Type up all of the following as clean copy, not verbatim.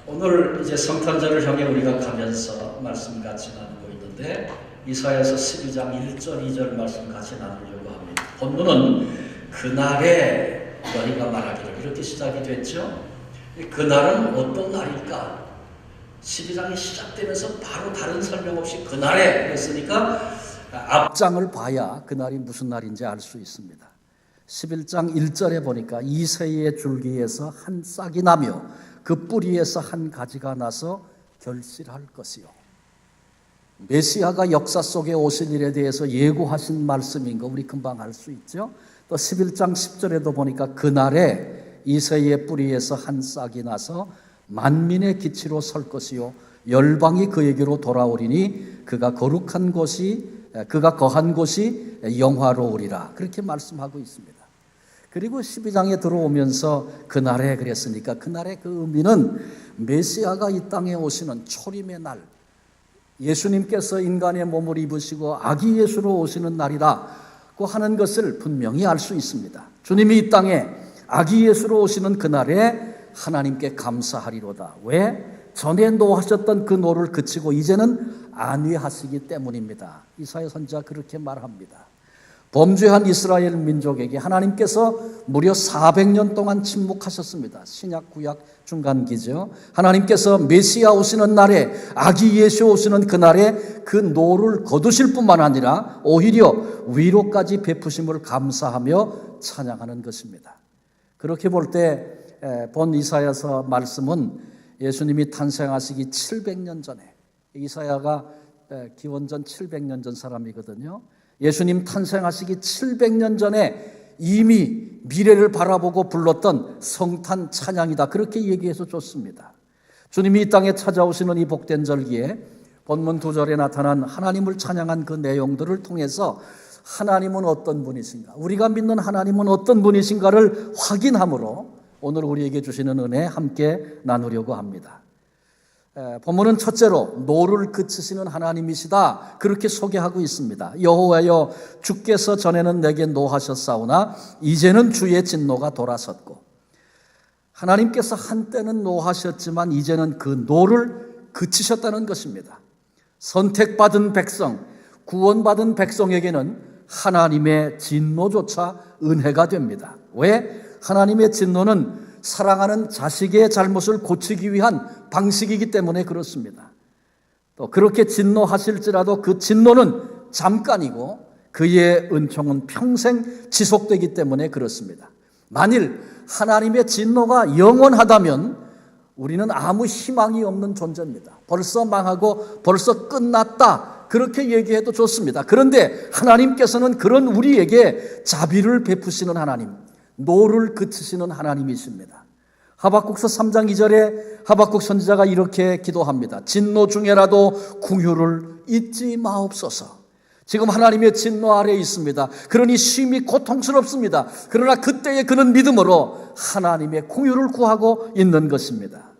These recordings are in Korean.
오늘 이제 성탄절을 향해 우리가 가면서 말씀 같이 나누고 있는데 이사야서 12장 1절 2절 말씀 같이 나누려고 합니다. 본문은 그날에 너희가 말하기를 이렇게 시작이 됐죠. 그날은 어떤 날일까? 12장이 시작되면서 바로 다른 설명 없이 그날에 그랬으니까 앞장을 봐야 그날이 무슨 날인지 알 수 있습니다. 11장 1절에 보니까 이새의 줄기에서 한 싹이 나며 그 뿌리에서 한 가지가 나서 결실할 것이요. 메시아가 역사 속에 오실 일에 대해서 예고하신 말씀인 거 우리 금방 알 수 있죠. 또 11장 10절에도 보니까 그날에 이새의 뿌리에서 한 싹이 나서 만민의 기치로 설 것이요 열방이 그에게로 돌아오리니 그가 거한 곳이 영화로우리라 그렇게 말씀하고 있습니다. 그리고 12장에 들어오면서 그날에 그랬으니까 그날의 그 의미는 메시아가 이 땅에 오시는 초림의 날, 예수님께서 인간의 몸을 입으시고 아기 예수로 오시는 날이라고 하는 것을 분명히 알 수 있습니다. 주님이 이 땅에 아기 예수로 오시는 그날에 하나님께 감사하리로다. 왜? 전에 노하셨던 그 노를 그치고 이제는 안위하시기 때문입니다. 이사야 선지자 그렇게 말합니다. 범죄한 이스라엘 민족에게 하나님께서 무려 400년 동안 침묵하셨습니다. 신약 구약 중간기죠. 하나님께서 메시아 오시는 날에 아기 예수 오시는 그날에 그 노를 거두실 뿐만 아니라 오히려 위로까지 베푸심을 감사하며 찬양하는 것입니다. 그렇게 볼 때 본 이사야서 말씀은 예수님이 탄생하시기 700년 전에, 이사야가 기원전 700년 전 사람이거든요. 예수님 탄생하시기 700년 전에 이미 미래를 바라보고 불렀던 성탄 찬양이다. 그렇게 얘기해서 좋습니다. 주님이 이 땅에 찾아오시는 이 복된 절기에 본문 2절에 나타난 하나님을 찬양한 그 내용들을 통해서 하나님은 어떤 분이신가, 우리가 믿는 하나님은 어떤 분이신가를 확인함으로 오늘 우리에게 주시는 은혜 함께 나누려고 합니다. 본문은 첫째로 노를 그치시는 하나님이시다 그렇게 소개하고 있습니다. 여호와여 주께서 전에는 내게 노하셨사오나 이제는 주의 진노가 돌아섰고, 하나님께서 한때는 노하셨지만 이제는 그 노를 그치셨다는 것입니다. 선택받은 백성, 구원받은 백성에게는 하나님의 진노조차 은혜가 됩니다. 왜? 하나님의 진노는 사랑하는 자식의 잘못을 고치기 위한 방식이기 때문에 그렇습니다. 또 그렇게 진노하실지라도 그 진노는 잠깐이고 그의 은총은 평생 지속되기 때문에 그렇습니다. 만일 하나님의 진노가 영원하다면 우리는 아무 희망이 없는 존재입니다. 벌써 망하고 벌써 끝났다 그렇게 얘기해도 좋습니다. 그런데 하나님께서는 그런 우리에게 자비를 베푸시는 하나님, 노를 그치시는 하나님이십니다. 하박국서 3장 2절에 하박국 선지자가 이렇게 기도합니다. 진노 중에라도 긍휼을 잊지 마옵소서. 지금 하나님의 진노 아래에 있습니다. 그러니 심히 고통스럽습니다. 그러나 그때에 그는 믿음으로 하나님의 긍휼을 구하고 있는 것입니다.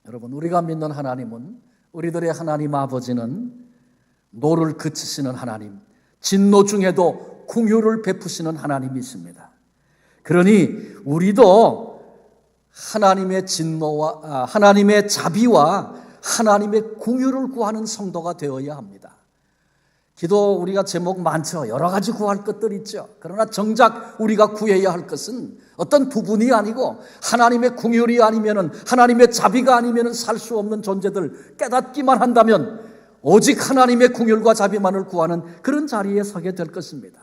여러분, 우리가 믿는 하나님은, 우리들의 하나님 아버지는 노를 그치시는 하나님, 진노 중에도 긍휼을 베푸시는 하나님이십니다. 그러니 우리도 하나님의 진노와 하나님의 자비와 하나님의 긍휼을 구하는 성도가 되어야 합니다. 기도 우리가 제목 많죠. 여러 가지 구할 것들 있죠. 그러나 정작 우리가 구해야 할 것은 어떤 부분이 아니고 하나님의 긍휼이 아니면은, 하나님의 자비가 아니면은 살 수 없는 존재들 깨닫기만 한다면 오직 하나님의 긍휼과 자비만을 구하는 그런 자리에 서게 될 것입니다.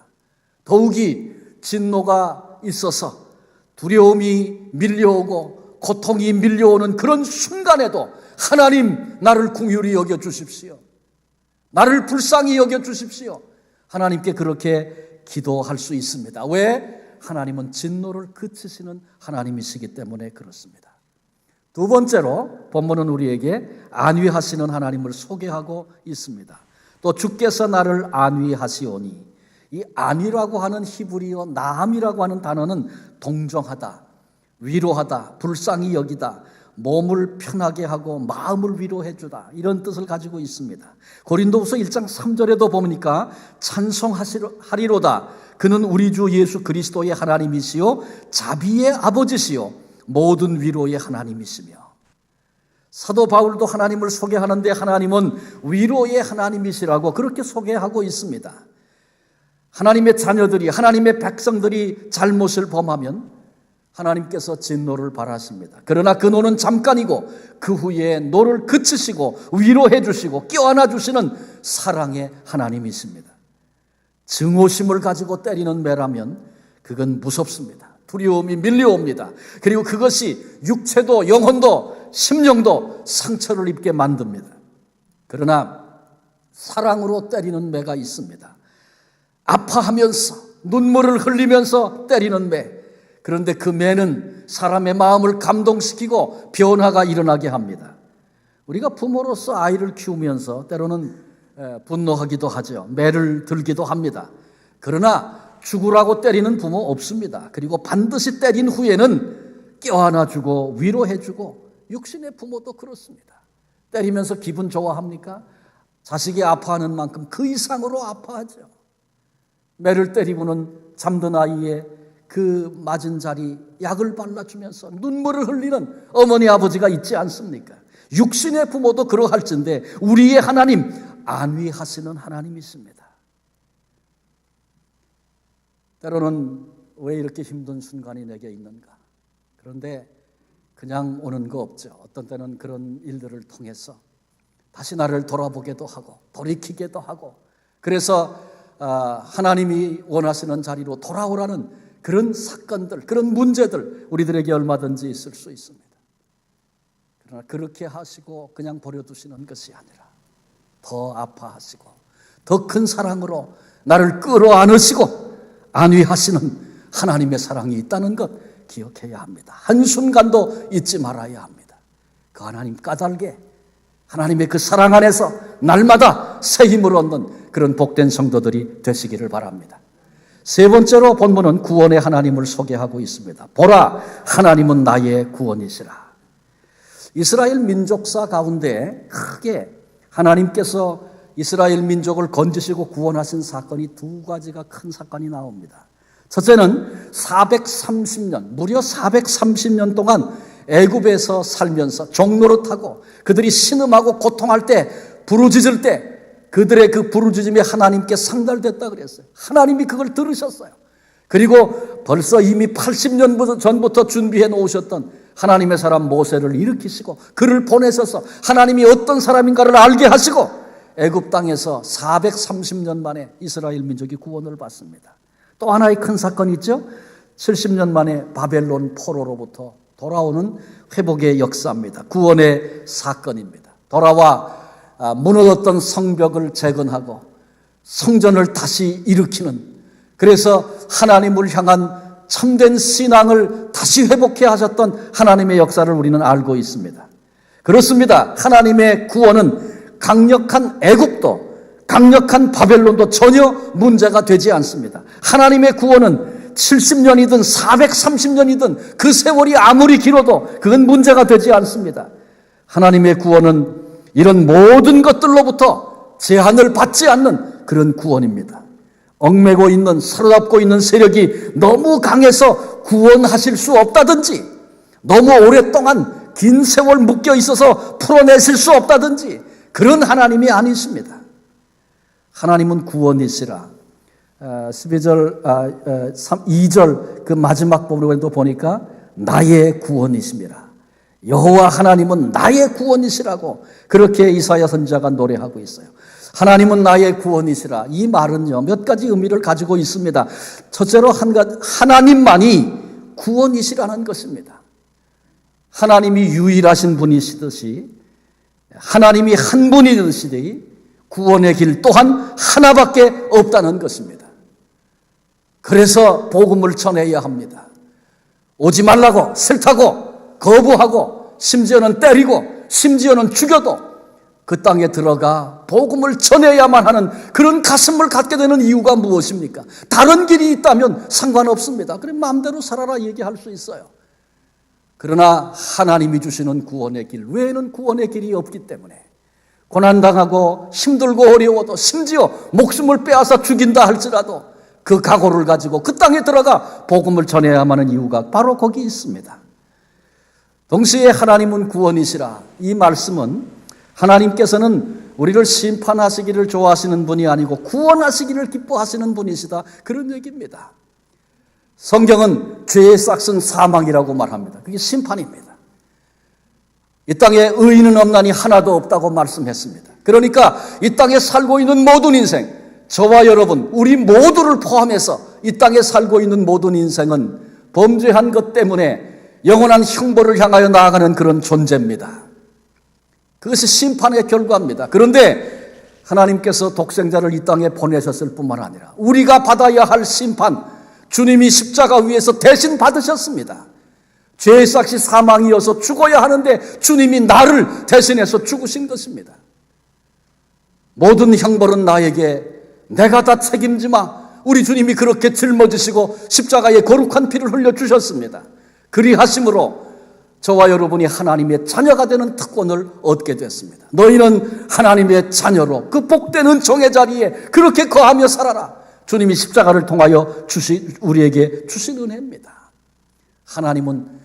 더욱이 진노가 있어서 두려움이 밀려오고 고통이 밀려오는 그런 순간에도 하나님 나를 긍휼히 여겨주십시오, 나를 불쌍히 여겨주십시오, 하나님께 그렇게 기도할 수 있습니다. 왜? 하나님은 진노를 그치시는 하나님이시기 때문에 그렇습니다. 두 번째로 본문은 우리에게 안위하시는 하나님을 소개하고 있습니다. 또 주께서 나를 안위하시오니, 이 안위라고 하는 히브리어 나함이라고 하는 단어는 동정하다, 위로하다, 불쌍히 여기다, 몸을 편하게 하고 마음을 위로해 주다, 이런 뜻을 가지고 있습니다. 고린도후서 1장 3절에도 보니까 찬송하리로다, 그는 우리 주 예수 그리스도의 하나님이시요 자비의 아버지시요 모든 위로의 하나님이시며, 사도 바울도 하나님을 소개하는데 하나님은 위로의 하나님이시라고 그렇게 소개하고 있습니다. 하나님의 자녀들이, 하나님의 백성들이 잘못을 범하면 하나님께서 진노를 발하십니다. 그러나 그 노는 잠깐이고 그 후에 노를 그치시고 위로해 주시고 껴안아 주시는 사랑의 하나님이십니다. 증오심을 가지고 때리는 매라면 그건 무섭습니다. 두려움이 밀려옵니다. 그리고 그것이 육체도 영혼도 심령도 상처를 입게 만듭니다. 그러나 사랑으로 때리는 매가 있습니다. 아파하면서 눈물을 흘리면서 때리는 매. 그런데 그 매는 사람의 마음을 감동시키고 변화가 일어나게 합니다. 우리가 부모로서 아이를 키우면서 때로는 분노하기도 하죠. 매를 들기도 합니다. 그러나 죽으라고 때리는 부모 없습니다. 그리고 반드시 때린 후에는 껴안아주고 위로해주고, 육신의 부모도 그렇습니다. 때리면서 기분 좋아합니까? 자식이 아파하는 만큼 그 이상으로 아파하죠. 매를 때리고는 잠든 아이의 그 맞은 자리 약을 발라주면서 눈물을 흘리는 어머니 아버지가 있지 않습니까? 육신의 부모도 그러할진데 우리의 하나님, 안위하시는 하나님이십니다. 때로는 왜 이렇게 힘든 순간이 내게 있는가? 그런데 그냥 오는 거 없죠. 어떤 때는 그런 일들을 통해서 다시 나를 돌아보게도 하고 돌이키게도 하고, 그래서 하나님이 원하시는 자리로 돌아오라는 그런 사건들, 그런 문제들 우리들에게 얼마든지 있을 수 있습니다. 그러나 그렇게 하시고 그냥 버려두시는 것이 아니라 더 아파하시고 더 큰 사랑으로 나를 끌어안으시고 안위하시는 하나님의 사랑이 있다는 것 기억해야 합니다. 한순간도 잊지 말아야 합니다. 그 하나님 까닭에 하나님의 그 사랑 안에서 날마다 새 힘을 얻는 그런 복된 성도들이 되시기를 바랍니다. 세 번째로 본문은 구원의 하나님을 소개하고 있습니다. 보라, 하나님은 나의 구원이시라. 이스라엘 민족사 가운데 크게 하나님께서 이스라엘 민족을 건지시고 구원하신 사건이 두 가지가 큰 사건이 나옵니다. 첫째는 430년, 무려 430년 동안 애굽에서 살면서 종노릇하고 그들이 신음하고 고통할 때, 부르짖을 때 그들의 그 부르짖음이 하나님께 상달됐다 그랬어요. 하나님이 그걸 들으셨어요. 그리고 벌써 이미 80년 전부터 준비해 놓으셨던 하나님의 사람 모세를 일으키시고 그를 보내셔서 하나님이 어떤 사람인가를 알게 하시고 애굽 땅에서 430년 만에 이스라엘 민족이 구원을 받습니다. 또 하나의 큰 사건이 있죠. 70년 만에 바벨론 포로로부터 돌아오는 회복의 역사입니다. 구원의 사건입니다. 돌아와 무너졌던 성벽을 재건하고 성전을 다시 일으키는, 그래서 하나님을 향한 참된 신앙을 다시 회복해 하셨던 하나님의 역사를 우리는 알고 있습니다. 그렇습니다. 하나님의 구원은 강력한 애국도 강력한 바벨론도 전혀 문제가 되지 않습니다. 하나님의 구원은 70년이든 430년이든 그 세월이 아무리 길어도 그건 문제가 되지 않습니다. 하나님의 구원은 이런 모든 것들로부터 제한을 받지 않는 그런 구원입니다. 얽매고 있는, 사로잡고 있는 세력이 너무 강해서 구원하실 수 없다든지, 너무 오랫동안 긴 세월 묶여 있어서 풀어내실 수 없다든지 그런 하나님이 아니십니다. 하나님은 구원이시라. 12절, 2절 그 마지막 부분에도 보니까 나의 구원이심이라. 여호와 하나님은 나의 구원이시라고 그렇게 이사야 선지자가 노래하고 있어요. 하나님은 나의 구원이시라. 이 말은요, 몇 가지 의미를 가지고 있습니다. 첫째로 하나님만이 구원이시라는 것입니다. 하나님이 유일하신 분이시듯이, 하나님이 한 분이듯이 구원의 길 또한 하나밖에 없다는 것입니다. 그래서 복음을 전해야 합니다. 오지 말라고, 싫다고, 거부하고, 심지어는 때리고, 심지어는 죽여도 그 땅에 들어가 복음을 전해야만 하는 그런 가슴을 갖게 되는 이유가 무엇입니까? 다른 길이 있다면 상관없습니다. 그럼 마음대로 살아라 얘기할 수 있어요. 그러나 하나님이 주시는 구원의 길 외에는 구원의 길이 없기 때문에 고난당하고 힘들고 어려워도 심지어 목숨을 빼앗아 죽인다 할지라도 그 각오를 가지고 그 땅에 들어가 복음을 전해야만 하는 이유가 바로 거기 있습니다. 동시에 하나님은 구원이시라. 이 말씀은 하나님께서는 우리를 심판하시기를 좋아하시는 분이 아니고 구원하시기를 기뻐하시는 분이시다, 그런 얘기입니다. 성경은 죄의 싹은 사망이라고 말합니다. 그게 심판입니다. 이 땅에 의인은 없나니 하나도 없다고 말씀했습니다. 그러니까 이 땅에 살고 있는 모든 인생, 저와 여러분, 우리 모두를 포함해서 이 땅에 살고 있는 모든 인생은 범죄한 것 때문에 영원한 형벌을 향하여 나아가는 그런 존재입니다. 그것이 심판의 결과입니다. 그런데 하나님께서 독생자를 이 땅에 보내셨을 뿐만 아니라 우리가 받아야 할 심판, 주님이 십자가 위에서 대신 받으셨습니다. 죄의 삭이 사망이어서 죽어야 하는데 주님이 나를 대신해서 죽으신 것입니다. 모든 형벌은 나에게, 내가 다 책임지마. 우리 주님이 그렇게 짊어지시고 십자가에 거룩한 피를 흘려주셨습니다. 그리하심으로 저와 여러분이 하나님의 자녀가 되는 특권을 얻게 됐습니다. 너희는 하나님의 자녀로 그 복되는 정의 자리에 그렇게 거하며 살아라. 주님이 십자가를 통하여 우리에게 주신 은혜입니다. 하나님은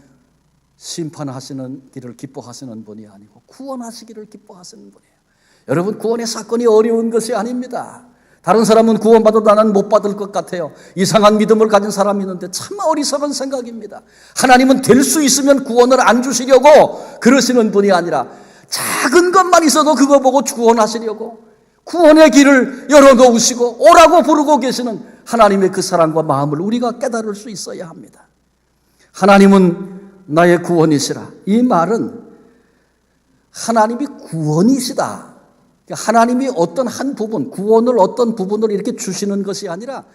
심판하시는 길을 기뻐하시는 분이 아니고 구원하시기를 기뻐하시는 분이에요. 여러분, 구원의 사건이 어려운 것이 아닙니다. 다른 사람은 구원받아도 나는 못 받을 것 같아요. 이상한 믿음을 가진 사람이 있는데 참 어리석은 생각입니다. 하나님은 될 수 있으면 구원을 안 주시려고 그러시는 분이 아니라 작은 것만 있어도 그거 보고 구원하시려고 구원의 길을 열어놓으시고 오라고 부르고 계시는 하나님의 그 사랑과 마음을 우리가 깨달을 수 있어야 합니다. 하나님은 나의 구원이시라. 이 말은 하나님이 구원이시다. 하나님이 어떤 한 부분, 구원을 어떤 부분을 이렇게 주시는 것이 아니라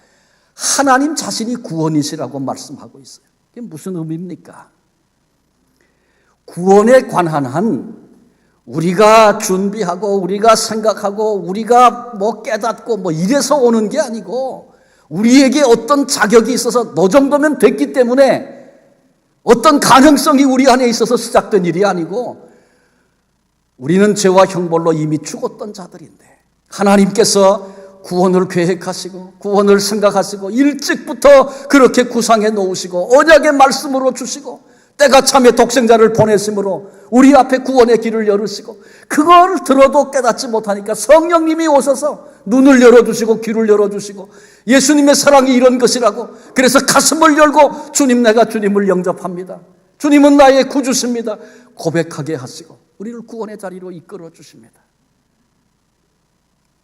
하나님 자신이 구원이시라고 말씀하고 있어요. 이게 무슨 의미입니까? 구원에 관한 한 우리가 준비하고 우리가 생각하고 우리가 깨닫고 이래서 오는 게 아니고 우리에게 어떤 자격이 있어서 너 정도면 됐기 때문에 어떤 가능성이 우리 안에 있어서 시작된 일이 아니고 우리는 죄와 형벌로 이미 죽었던 자들인데 하나님께서 구원을 계획하시고 구원을 생각하시고 일찍부터 그렇게 구상해 놓으시고 언약의 말씀으로 주시고 때가 참에 독생자를 보내심으로 우리 앞에 구원의 길을 열으시고 그걸 들어도 깨닫지 못하니까 성령님이 오셔서 눈을 열어주시고 귀를 열어주시고 예수님의 사랑이 이런 것이라고 그래서 가슴을 열고 주님, 내가 주님을 영접합니다. 주님은 나의 구주십니다. 고백하게 하시고 우리를 구원의 자리로 이끌어 주십니다.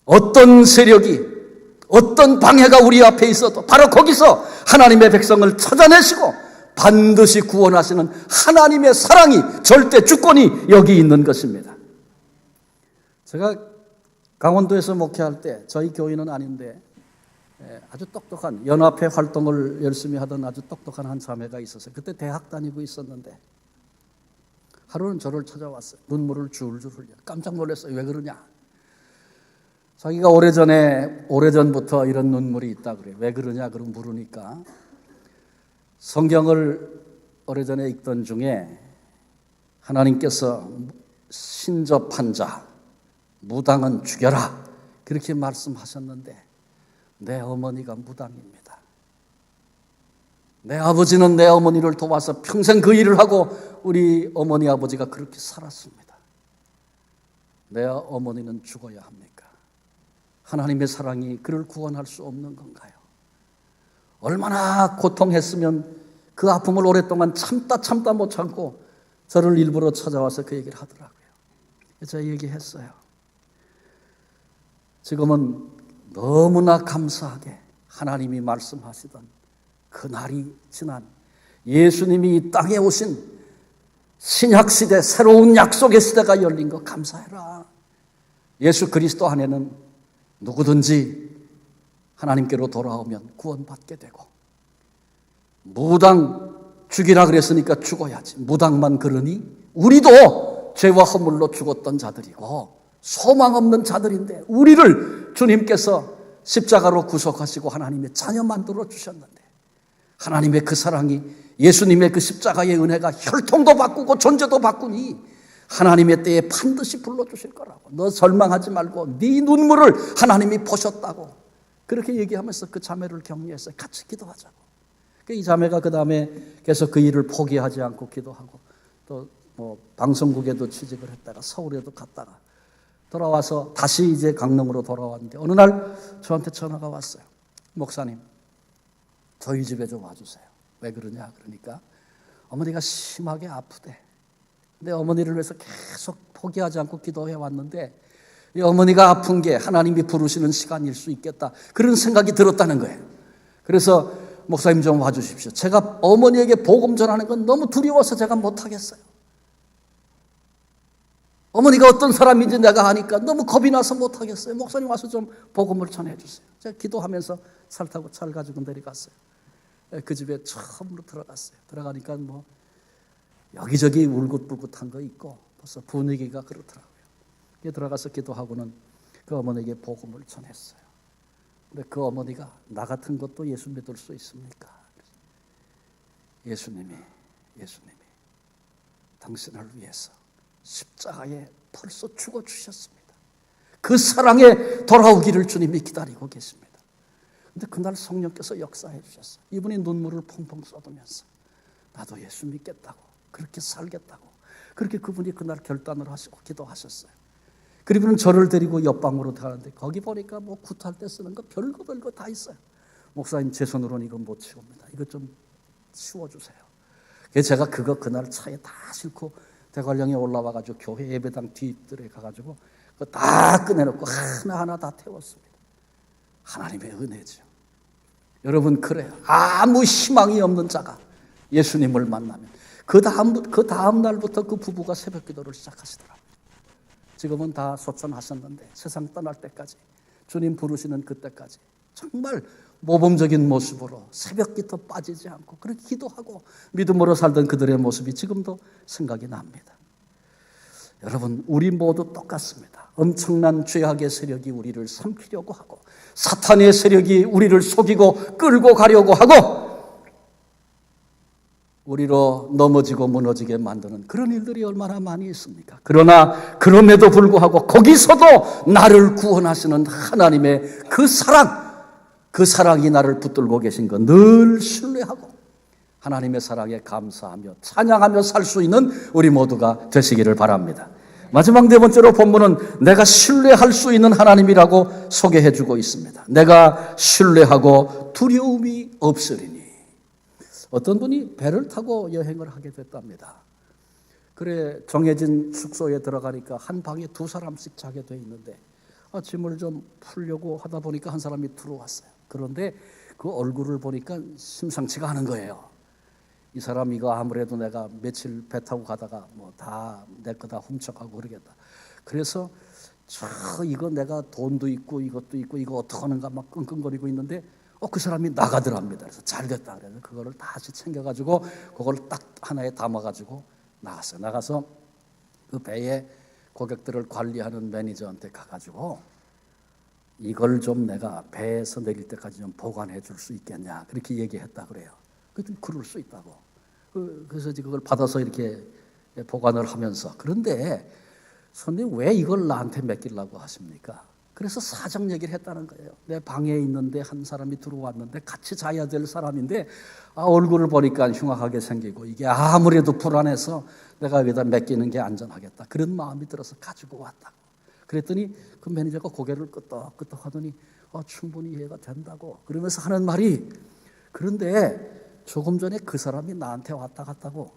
어떤 세력이 어떤 방해가 우리 앞에 있어도 바로 거기서 하나님의 백성을 찾아내시고 반드시 구원하시는 하나님의 사랑이 절대 주권이 여기 있는 것입니다. 제가 강원도에서 목회할 때 저희 교인은 아닌데 아주 똑똑한 연합회 활동을 열심히 하던 아주 똑똑한 한 자매가 있었어요. 그때 대학 다니고 있었는데 하루는 저를 찾아왔어요. 눈물을 줄줄 흘려. 깜짝 놀랐어요. 왜 그러냐? 자기가 오래전부터 이런 눈물이 있다 그래요. 왜 그러냐? 그럼 물으니까 성경을 오래전에 읽던 중에 하나님께서 신접한 자, 무당은 죽여라 그렇게 말씀하셨는데 내 어머니가 무당입니다. 내 아버지는 내 어머니를 도와서 평생 그 일을 하고 우리 어머니 아버지가 그렇게 살았습니다. 내 어머니는 죽어야 합니까? 하나님의 사랑이 그를 구원할 수 없는 건가요? 얼마나 고통했으면 그 아픔을 오랫동안 참다 못 참고 저를 일부러 찾아와서 그 얘기를 하더라고요. 제가 얘기했어요. 지금은 너무나 감사하게 하나님이 말씀하시던 그 날이 지난 예수님이 이 땅에 오신 신약시대 새로운 약속의 시대가 열린 거 감사해라. 예수 그리스도 안에는 누구든지 하나님께로 돌아오면 구원받게 되고 무당 죽이라 그랬으니까 죽어야지. 무당만 그러니 우리도 죄와 허물로 죽었던 자들이고 소망 없는 자들인데 우리를 주님께서 십자가로 구속하시고 하나님의 자녀 만들어 주셨는데 하나님의 그 사랑이 예수님의 그 십자가의 은혜가 혈통도 바꾸고 존재도 바꾸니 하나님의 때에 반드시 불러주실 거라고. 너 절망하지 말고 네 눈물을 하나님이 보셨다고 그렇게 얘기하면서 그 자매를 격려했어요. 같이 기도하자고. 이 자매가 그 다음에 계속 그 일을 포기하지 않고 기도하고 또 뭐 방송국에도 취직을 했다가 서울에도 갔다가 돌아와서 다시 이제 강릉으로 돌아왔는데 어느 날 저한테 전화가 왔어요. 목사님, 저희 집에 좀 와주세요. 왜 그러냐? 그러니까 어머니가 심하게 아프대. 근데 어머니를 위해서 계속 포기하지 않고 기도해 왔는데 이 어머니가 아픈 게 하나님이 부르시는 시간일 수 있겠다. 그런 생각이 들었다는 거예요. 그래서 목사님 좀 와주십시오. 제가 어머니에게 복음 전하는 건 너무 두려워서 제가 못하겠어요. 어머니가 어떤 사람인지 내가 아니까 너무 겁이 나서 못하겠어요. 목사님 와서 좀 복음을 전해 주세요. 제가 기도하면서 차 타고 차를 가지고 내려갔어요. 그 집에 처음으로 들어갔어요. 들어가니까 뭐 여기저기 울긋불긋한 거 있고 벌써 분위기가 그렇더라고요. 들어가서 기도하고는 그 어머니에게 복음을 전했어요. 근데 그 어머니가 나 같은 것도 예수 믿을 수 있습니까? 예수님이 당신을 위해서 십자가에 벌써 죽어주셨습니다. 그 사랑에 돌아오기를 주님이 기다리고 계십니다. 근데 그날 성령께서 역사해 주셨어요. 이분이 눈물을 펑펑 쏟으면서 나도 예수 믿겠다고, 그렇게 살겠다고, 그렇게 그분이 그날 결단을 하시고 기도하셨어요. 그리고는 저를 데리고 옆방으로 가는데 거기 보니까 뭐 굿할 때 쓰는 거 별거 다 있어요. 목사님 제 손으로는 이건 못 치웁니다. 이거 좀 치워주세요. 그래서 제가 그날 차에 다 싣고 대관령에 올라와가지고 교회 예배당 뒤뜰에 가가지고 그거 다 꺼내놓고 하나하나 다 태웠습니다. 하나님의 은혜죠. 여러분 그래요. 아무 희망이 없는 자가 예수님을 만나면 그 다음 날부터 그 부부가 새벽 기도를 시작하시더라고요. 지금은 다 소천하셨는데 세상 떠날 때까지 주님 부르시는 그때까지 정말 모범적인 모습으로 새벽 기도 빠지지 않고 그렇게 기도하고 믿음으로 살던 그들의 모습이 지금도 생각이 납니다. 여러분 우리 모두 똑같습니다. 엄청난 죄악의 세력이 우리를 삼키려고 하고 사탄의 세력이 우리를 속이고 끌고 가려고 하고 우리로 넘어지고 무너지게 만드는 그런 일들이 얼마나 많이 있습니까? 그러나 그럼에도 불구하고 거기서도 나를 구원하시는 하나님의 그 사랑이 나를 붙들고 계신 거 늘 신뢰하고 하나님의 사랑에 감사하며 찬양하며 살 수 있는 우리 모두가 되시기를 바랍니다. 마지막 네 번째로 본문은 내가 신뢰할 수 있는 하나님이라고 소개해 주고 있습니다. 내가 신뢰하고 두려움이 없으리니. 어떤 분이 배를 타고 여행을 하게 됐답니다. 그래 정해진 숙소에 들어가니까 한 방에 두 사람씩 자게 돼 있는데 짐을 좀 풀려고 하다 보니까 한 사람이 들어왔어요. 그런데 그 얼굴을 보니까 심상치가 않은 거예요. 이 사람 이거 아무래도 내가 며칠 배 타고 가다가 뭐 다 내 거 다 훔쳐가고 그러겠다. 그래서 이거 내가 돈도 있고 이것도 있고 이거 어떡하는가 막 끙끙거리고 있는데 그 사람이 나가더랍니다. 그래서 잘 됐다. 그래서 그거를 다시 챙겨가지고 그걸 딱 하나에 담아가지고 나갔어요. 나가서 그 배에 고객들을 관리하는 매니저한테 가가지고 이걸 좀 내가 배에서 내릴 때까지 좀 보관해 줄 수 있겠냐 그렇게 얘기했다 그래요. 그랬더니 그럴 수 있다고. 그래서 그걸 받아서 이렇게 보관을 하면서 그런데 손님 왜 이걸 나한테 맡기려고 하십니까? 그래서 사정 얘기를 했다는 거예요. 내 방에 있는데 한 사람이 들어왔는데 같이 자야 될 사람인데 얼굴을 보니까 흉악하게 생기고 이게 아무래도 불안해서 내가 여기다 맡기는 게 안전하겠다. 그런 마음이 들어서 가지고 왔다고. 그랬더니 그 매니저가 고개를 끄덕끄덕 하더니 충분히 이해가 된다고. 그러면서 하는 말이 그런데 조금 전에 그 사람이 나한테 왔다 갔다고.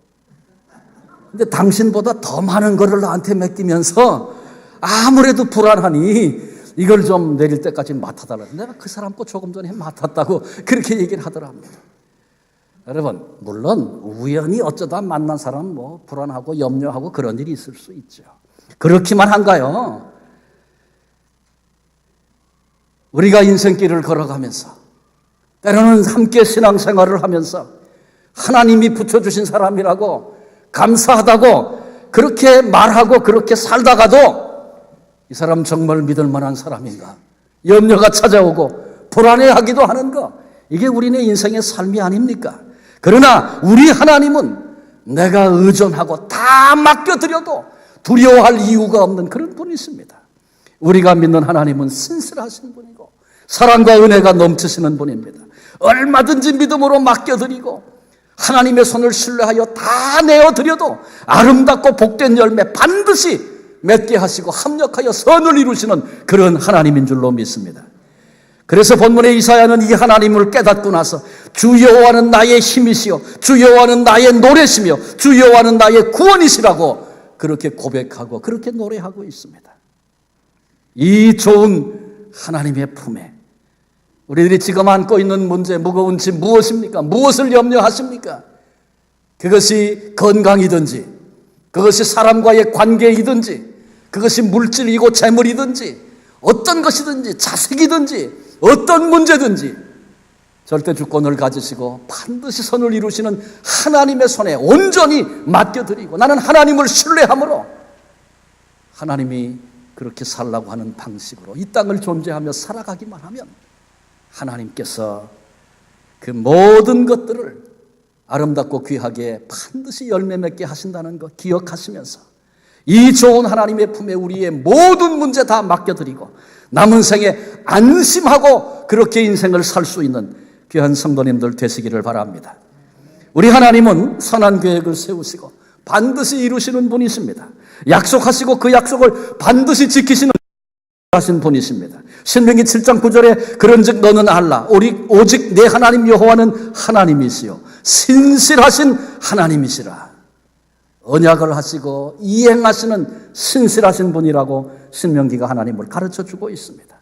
근데 당신보다 더 많은 거를 나한테 맡기면서 아무래도 불안하니 이걸 좀 내릴 때까지 맡아달라. 내가 그 사람 거 조금 전에 맡았다고 그렇게 얘기를 하더랍니다. 여러분 물론 우연히 어쩌다 만난 사람 뭐 불안하고 염려하고 그런 일이 있을 수 있죠. 그렇기만 한가요? 우리가 인생길을 걸어가면서 때로는 함께 신앙생활을 하면서 하나님이 붙여주신 사람이라고 감사하다고 그렇게 말하고 그렇게 살다가도 이 사람 정말 믿을 만한 사람인가? 염려가 찾아오고 불안해하기도 하는 거. 이게 우리네 인생의 삶이 아닙니까? 그러나 우리 하나님은 내가 의존하고 다 맡겨드려도 두려워할 이유가 없는 그런 분이십니다. 우리가 믿는 하나님은 신실하신 분이고 사랑과 은혜가 넘치시는 분입니다. 얼마든지 믿음으로 맡겨드리고 하나님의 손을 신뢰하여 다 내어드려도 아름답고 복된 열매 반드시 맺게 하시고 합력하여 선을 이루시는 그런 하나님인 줄로 믿습니다. 그래서 본문의 이사야는 이 하나님을 깨닫고 나서 주 여호와는 나의 힘이시요 주 여호와는 나의 노래시며 주 여호와는 나의 구원이시라고 그렇게 고백하고 그렇게 노래하고 있습니다. 이 좋은 하나님의 품에 우리들이 지금 안고 있는 문제, 무거운 짐 무엇입니까? 무엇을 염려하십니까? 그것이 건강이든지, 그것이 사람과의 관계이든지, 그것이 물질이고 재물이든지, 어떤 것이든지, 자식이든지, 어떤 문제든지 절대 주권을 가지시고 반드시 선을 이루시는 하나님의 손에 온전히 맡겨드리고 나는 하나님을 신뢰함으로 하나님이 그렇게 살라고 하는 방식으로 이 땅을 존재하며 살아가기만 하면 하나님께서 그 모든 것들을 아름답고 귀하게 반드시 열매 맺게 하신다는 것 기억하시면서 이 좋은 하나님의 품에 우리의 모든 문제 다 맡겨드리고 남은 생에 안심하고 그렇게 인생을 살 수 있는 귀한 성도님들 되시기를 바랍니다. 우리 하나님은 선한 계획을 세우시고 반드시 이루시는 분이십니다. 약속하시고 그 약속을 반드시 지키시는 하신 분이십니다. 신명기 7장 9절에 그런즉 너는 알라 오직 내 하나님 여호와는 하나님이시요 신실하신 하나님이시라. 언약을 하시고 이행하시는 신실하신 분이라고 신명기가 하나님을 가르쳐주고 있습니다.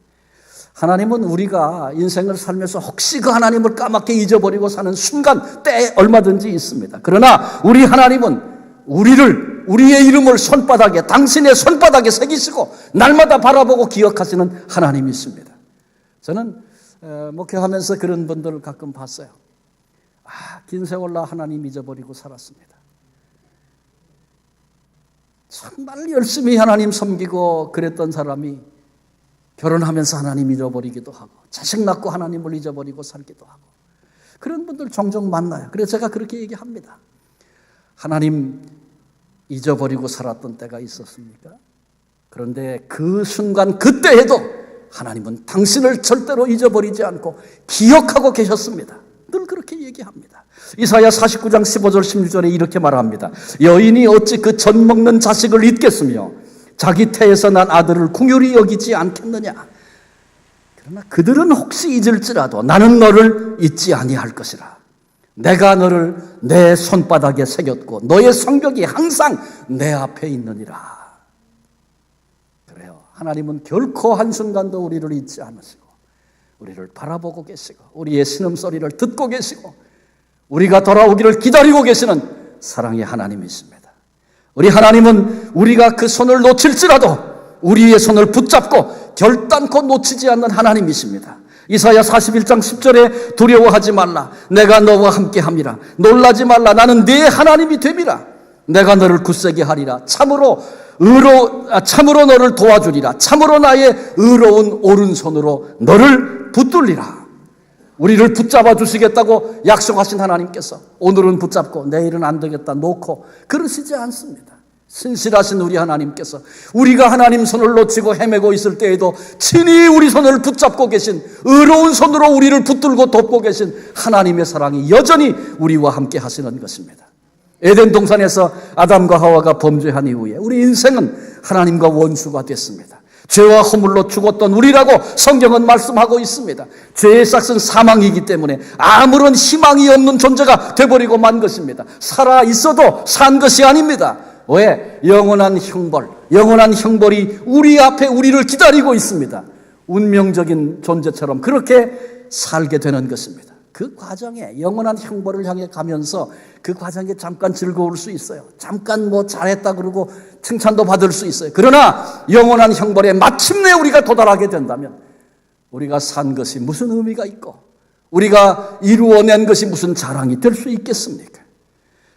하나님은 우리가 인생을 살면서 혹시 그 하나님을 까맣게 잊어버리고 사는 순간 때 얼마든지 있습니다. 그러나 우리 하나님은 우리의 이름을 손바닥에 당신의 손바닥에 새기시고 날마다 바라보고 기억하시는 하나님이십니다. 저는 목회하면서 그런 분들을 가끔 봤어요. 긴 세월 나 하나님 잊어버리고 살았습니다. 정말 열심히 하나님 섬기고 그랬던 사람이 결혼하면서 하나님 잊어버리기도 하고 자식 낳고 하나님을 잊어버리고 살기도 하고 그런 분들 종종 만나요. 그래서 제가 그렇게 얘기합니다. 하나님 잊어버리고 살았던 때가 있었습니까? 그런데 그 순간 그때에도 하나님은 당신을 절대로 잊어버리지 않고 기억하고 계셨습니다. 늘 그렇게 얘기합니다. 이사야 49장 15절 16절에 이렇게 말합니다. 여인이 어찌 그 젖 먹는 자식을 잊겠으며 자기 태에서 난 아들을 궁휼히 여기지 않겠느냐. 그러나 그들은 혹시 잊을지라도 나는 너를 잊지 아니할 것이라. 내가 너를 내 손바닥에 새겼고 너의 성벽이 항상 내 앞에 있느니라. 그래요. 하나님은 결코 한순간도 우리를 잊지 않으시고 우리를 바라보고 계시고 우리의 신음소리를 듣고 계시고 우리가 돌아오기를 기다리고 계시는 사랑의 하나님이십니다. 우리 하나님은 우리가 그 손을 놓칠지라도 우리의 손을 붙잡고 결단코 놓치지 않는 하나님이십니다. 이사야 41장 10절에 두려워하지 말라. 내가 너와 함께함이라. 놀라지 말라. 나는 네 하나님이 됨이라. 내가 너를 굳세게 하리라. 참으로 너를 도와주리라. 참으로 나의 의로운 오른손으로 너를 붙들리라. 우리를 붙잡아 주시겠다고 약속하신 하나님께서 오늘은 붙잡고 내일은 안 되겠다 놓고 그러시지 않습니다. 신실하신 우리 하나님께서 우리가 하나님 손을 놓치고 헤매고 있을 때에도 친히 우리 손을 붙잡고 계신 의로운 손으로 우리를 붙들고 돕고 계신 하나님의 사랑이 여전히 우리와 함께 하시는 것입니다. 에덴 동산에서 아담과 하와가 범죄한 이후에 우리 인생은 하나님과 원수가 됐습니다. 죄와 허물로 죽었던 우리라고 성경은 말씀하고 있습니다. 죄의 싹은 사망이기 때문에 아무런 희망이 없는 존재가 되어버리고 만 것입니다. 살아 있어도 산 것이 아닙니다. 왜? 영원한 형벌이 우리 앞에 우리를 기다리고 있습니다. 운명적인 존재처럼 그렇게 살게 되는 것입니다. 그 과정에 영원한 형벌을 향해 가면서 그 과정에 잠깐 즐거울 수 있어요. 잠깐 잘했다 그러고 칭찬도 받을 수 있어요. 그러나 영원한 형벌에 마침내 우리가 도달하게 된다면 우리가 산 것이 무슨 의미가 있고 우리가 이루어낸 것이 무슨 자랑이 될 수 있겠습니까?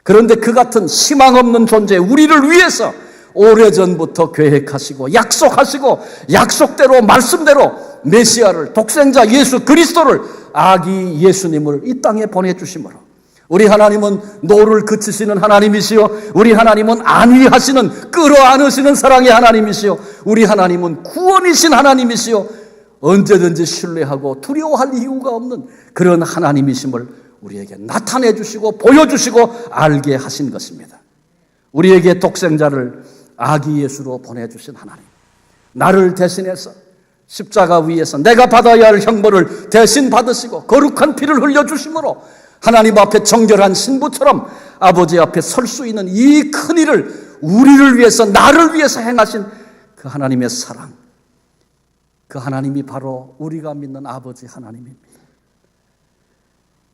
그런데 그 같은 희망 없는 존재 우리를 위해서 오래전부터 계획하시고 약속하시고 약속대로 말씀대로 메시아를 독생자 예수 그리스도를 아기 예수님을 이 땅에 보내주심으로 우리 하나님은 노를 그치시는 하나님이시요 우리 하나님은 안위하시는 끌어안으시는 사랑의 하나님이시요 우리 하나님은 구원이신 하나님이시요 언제든지 신뢰하고 두려워할 이유가 없는 그런 하나님이심을 우리에게 나타내 주시고 보여주시고 알게 하신 것입니다. 우리에게 독생자를 아기 예수로 보내주신 하나님, 나를 대신해서 십자가 위에서 내가 받아야 할 형벌을 대신 받으시고 거룩한 피를 흘려주심으로 하나님 앞에 정결한 신부처럼 아버지 앞에 설 수 있는 이 큰 일을 우리를 위해서, 나를 위해서 행하신 그 하나님의 사랑, 그 하나님이 바로 우리가 믿는 아버지 하나님입니다.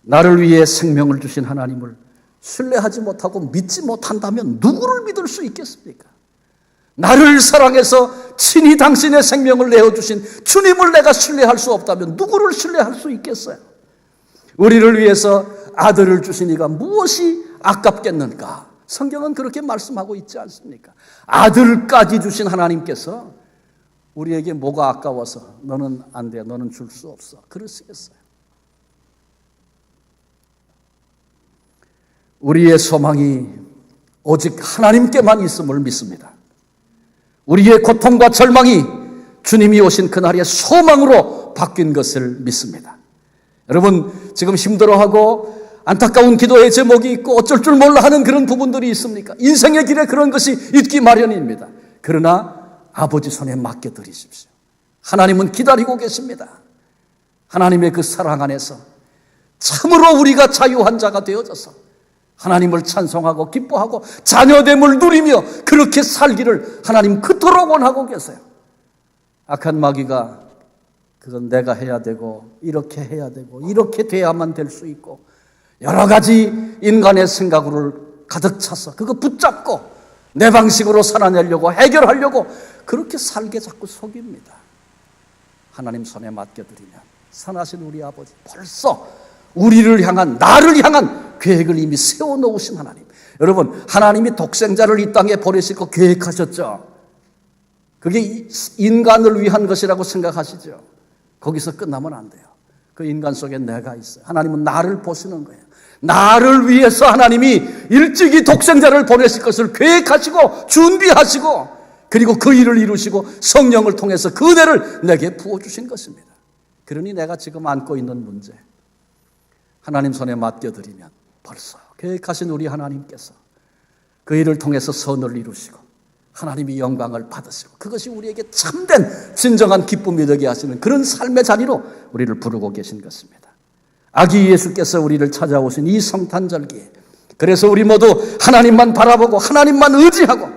나를 위해 생명을 주신 하나님을 신뢰하지 못하고 믿지 못한다면 누구를 믿을 수 있겠습니까? 나를 사랑해서 친히 당신의 생명을 내어주신 주님을 내가 신뢰할 수 없다면 누구를 신뢰할 수 있겠어요? 우리를 위해서 아들을 주시니가 무엇이 아깝겠는가? 성경은 그렇게 말씀하고 있지 않습니까? 아들까지 주신 하나님께서 우리에게 뭐가 아까워서 너는 안 돼, 너는 줄 수 없어, 그러시겠어요? 우리의 소망이 오직 하나님께만 있음을 믿습니다. 우리의 고통과 절망이 주님이 오신 그날의 소망으로 바뀐 것을 믿습니다. 여러분, 지금 힘들어하고 안타까운 기도의 제목이 있고 어쩔 줄 몰라 하는 그런 부분들이 있습니까? 인생의 길에 그런 것이 있기 마련입니다. 그러나 아버지 손에 맡겨드리십시오. 하나님은 기다리고 계십니다. 하나님의 그 사랑 안에서 참으로 우리가 자유한 자가 되어져서 하나님을 찬송하고 기뻐하고 자녀됨을 누리며 그렇게 살기를 하나님 그토록 원하고 계세요. 악한 마귀가 그건 내가 해야 되고 이렇게 해야 되고 이렇게 돼야만 될 수 있고 여러 가지 인간의 생각으로 가득 차서 그거 붙잡고 내 방식으로 살아내려고 해결하려고 그렇게 살게 자꾸 속입니다. 하나님 손에 맡겨드리면 선하신 우리 아버지, 벌써 우리를 향한, 나를 향한 계획을 이미 세워놓으신 하나님. 여러분, 하나님이 독생자를 이 땅에 보내실 거 계획하셨죠? 그게 인간을 위한 것이라고 생각하시죠? 거기서 끝나면 안 돼요. 그 인간 속에 내가 있어요. 하나님은 나를 보시는 거예요. 나를 위해서 하나님이 일찍이 독생자를 보내실 것을 계획하시고 준비하시고 그리고 그 일을 이루시고 성령을 통해서 그 은혜를 내게 부어주신 것입니다. 그러니 내가 지금 안고 있는 문제, 하나님 손에 맡겨드리면 벌써 계획하신 우리 하나님께서 그 일을 통해서 선을 이루시고 하나님이 영광을 받으시고 그것이 우리에게 참된 진정한 기쁨이 되게 하시는 그런 삶의 자리로 우리를 부르고 계신 것입니다. 아기 예수께서 우리를 찾아오신 이 성탄절기에 그래서 우리 모두 하나님만 바라보고 하나님만 의지하고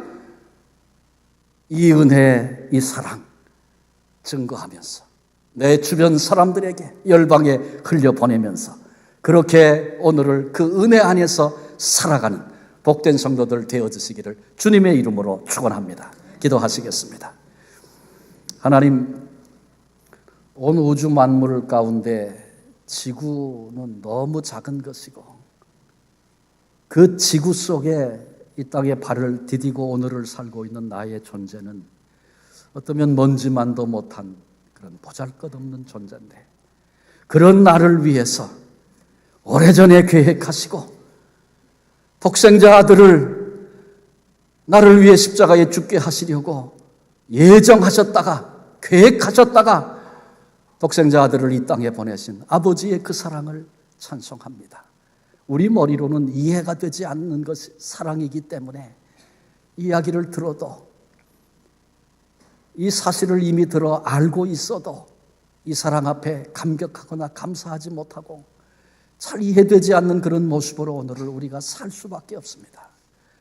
이 은혜, 이 사랑 증거하면서 내 주변 사람들에게 열방에 흘려보내면서 그렇게 오늘을 그 은혜 안에서 살아가는 복된 성도들 되어주시기를 주님의 이름으로 축원합니다. 기도하시겠습니다. 하나님, 온 우주 만물 가운데 지구는 너무 작은 것이고 그 지구 속에 이 땅에 발을 디디고 오늘을 살고 있는 나의 존재는 어쩌면 먼지만도 못한 그런 보잘것없는 존재인데 그런 나를 위해서 오래전에 계획하시고 독생자 아들을 나를 위해 십자가에 죽게 하시려고 예정하셨다가 계획하셨다가 독생자 아들을 이 땅에 보내신 아버지의 그 사랑을 찬송합니다. 우리 머리로는 이해가 되지 않는 것이 사랑이기 때문에 이야기를 들어도 이 사실을 이미 들어 알고 있어도 이 사랑 앞에 감격하거나 감사하지 못하고 잘 이해되지 않는 그런 모습으로 오늘을 우리가 살 수밖에 없습니다.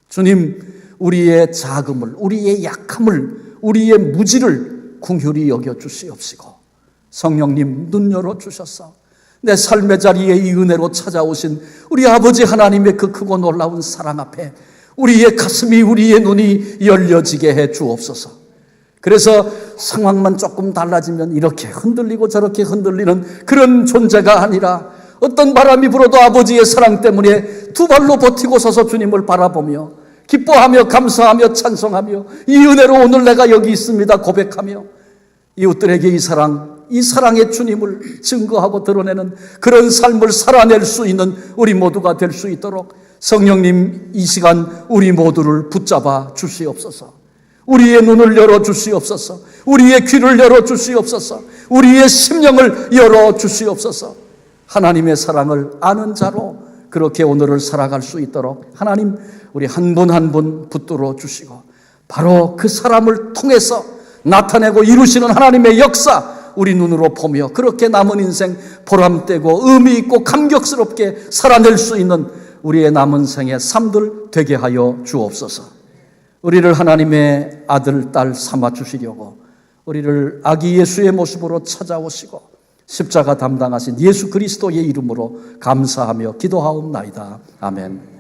주님, 우리의 작음을, 우리의 약함을, 우리의 무지를 긍휼히 여겨 주시옵시고 성령님 눈 열어 주셔서 내 삶의 자리에 이 은혜로 찾아오신 우리 아버지 하나님의 그 크고 놀라운 사랑 앞에 우리의 가슴이, 우리의 눈이 열려지게 해 주옵소서. 그래서 상황만 조금 달라지면 이렇게 흔들리고 저렇게 흔들리는 그런 존재가 아니라 어떤 바람이 불어도 아버지의 사랑 때문에 두 발로 버티고 서서 주님을 바라보며 기뻐하며 감사하며 찬송하며 이 은혜로 오늘 내가 여기 있습니다 고백하며 이웃들에게 이 사랑의 주님을 증거하고 드러내는 그런 삶을 살아낼 수 있는 우리 모두가 될 수 있도록 성령님 이 시간 우리 모두를 붙잡아 주시옵소서. 우리의 눈을 열어 주시옵소서. 우리의 귀를 열어 주시옵소서. 우리의 심령을 열어 주시옵소서. 하나님의 사랑을 아는 자로 그렇게 오늘을 살아갈 수 있도록 하나님 우리 한 분 한 분 붙들어 주시고 바로 그 사람을 통해서 나타내고 이루시는 하나님의 역사 우리 눈으로 보며 그렇게 남은 인생 보람되고 의미 있고 감격스럽게 살아낼 수 있는 우리의 남은 생의 삶들 되게 하여 주옵소서. 우리를 하나님의 아들, 딸 삼아 주시려고 우리를 아기 예수의 모습으로 찾아오시고 십자가 담당하신 예수 그리스도의 이름으로 감사하며 기도하옵나이다. 아멘.